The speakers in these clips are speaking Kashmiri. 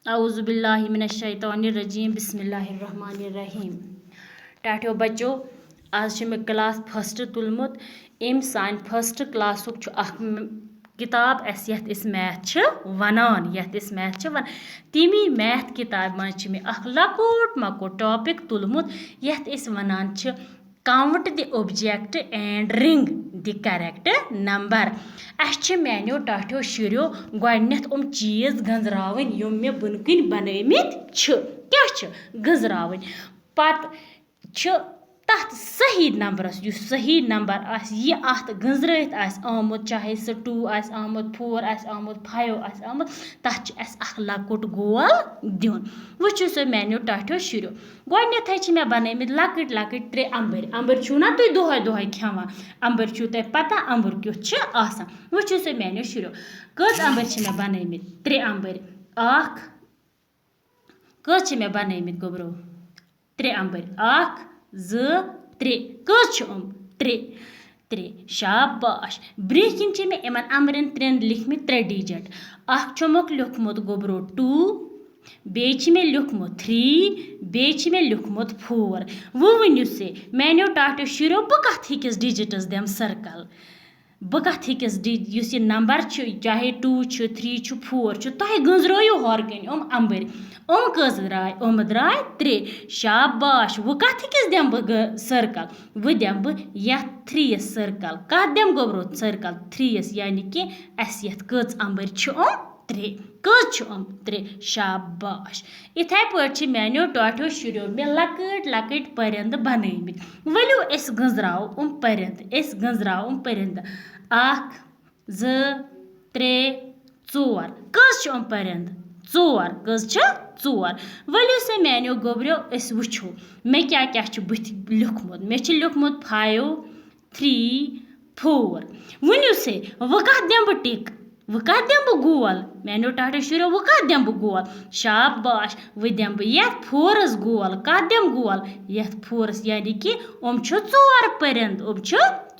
औज़ु बिल्लाहि मिनश्शैतानिर्रजीम बिस्मिल्लाहिर्रहमानिर्रहीम। टाठियो बच्चो, आज मे क्लास फर्स्ट तुलमुत एम सान फर्स्ट क्लासुक छु अख किताब एस यथ इस मैथ छ वनान यथ इस मैथ छ वन तिमी मैथ किताब मन छ मे अख लकोट मकोट टॉपिक तुलमुत यथ इस वनान छ count the object and ring the correct number. अस मैनो टाठियो शुरो गोडनेथ चीज गंजरावन यम मे बुनकन बनमित क्या गंजरावन पत तथ सही नंबरस युस सही नंबर आस ये अत गंजरत आमुत चाहे सह 2 आमुत 4 आमुत 5 आमुत तथ अस अख लकुट गोल दिन वो सो मैनो टाठियो शुरो गोडनेथ मे बनमित लकट लकट 3 अंबर अंबर छु ना तुम दोहे दोहे खेवान अंबर छु तुम पता अंबर क्युथ आसान वो सो मैनो शुरो कस अंबर मे बनमित 3 अंबर अख कस मे बनमित गोबरो 3 अंबर अख 2 3 कस 3 शाबाश ब्रिकिन मे इमन अंबरन 3 लिखमित 3 डिजिट अख छमुक लिखमुत गोबरो 2 बेच में लिखमुत 3 बेच में लिखमुत 4 वो वनियो से मैनो टाठियो शुरो बह कथ हिकस डिजिटस देम सर्कल बह कथ हिकस युस ये नंबर चाहे 2 3 4 तह गंजरो हरकन अंबर कस द्राय 3 शाबाश वो कथ हिकस देम बह सर्कल वो देम बह यथ 3 सर्कल कथ देम गोबरो सर्कल 3 यानी कि अस यथ कच अंबर 3 कस 3 शाबाश इथे पे मैनो टाठियो शुरो मे लकट लकट परिंद बनमित वलियो अस गंजराव परिंद 1 2 3 4 कस परिंद 4 कस 4 वलियो से मैनो गोबरो अस वुछो मे क्या क्या बुथ लिखमुत मे लिखमुत 5 3 4 वनियो से वो कथ देम बह टिक वो कथ देम बह गोल मैनो टाठियो शुरो वो कथ देम बह गोल शाबाश वो देम बह यथ 4 गोल कथ देम गोल यथ 4 यानी कि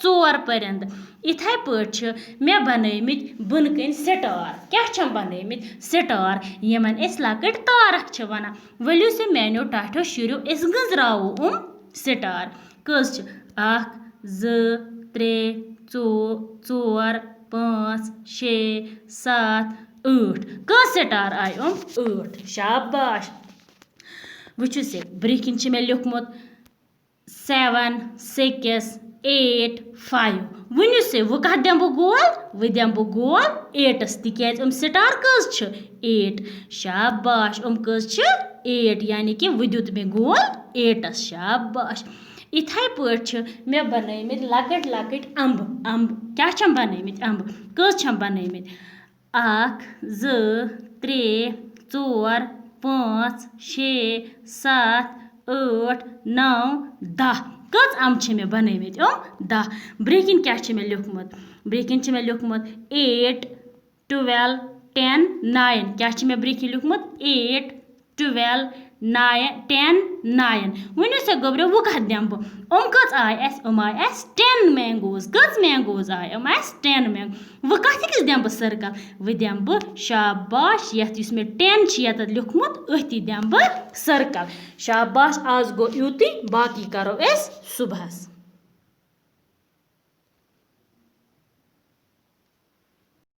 4 परिंद इथे पे मे बनमित बुनकन स्टार क्या बनमित स्टार यमन अस लकट तारक वनान वलियो से मैनो टाठियो शुरो अस गंजरावो स्टार कस 1 2 3 4 5 6 7 8 कस स्टार आय 8 शाबाश वुचु से ब्रिकिन मे लिखमुत 7 6 8 5 वनियो से वो कथ देम बह गोल 8 तिकाज स्टार कस 8 शाबाश कस 8 यानी कि वो दुत मे गोल 8 शाबाश इथे पे मे बनमित लकट लकट अंब क्या बनमित अंब कस बनमित 1 2 3 4 5 6 7 8 9 10 कस अंब मे बनमित 10 ब्रिकिन क्या मे लिखमुत 8 12 10 9 क्या मे ब्रिकिन लिखमुत 8 12 9 10 9 वनियो से गोबरो वो कथ देम बह कस आय अस 10 मैंगोज कस मैंगोज आय अस 10 मैंगो वो कथ हिकस देम बह सर्कल वो देम बह शाबाश यथ युस मे 10 यत लिखमुत अति देम बह सर्कल शाबाश आज गो युति बाकी करो अस सुबहस।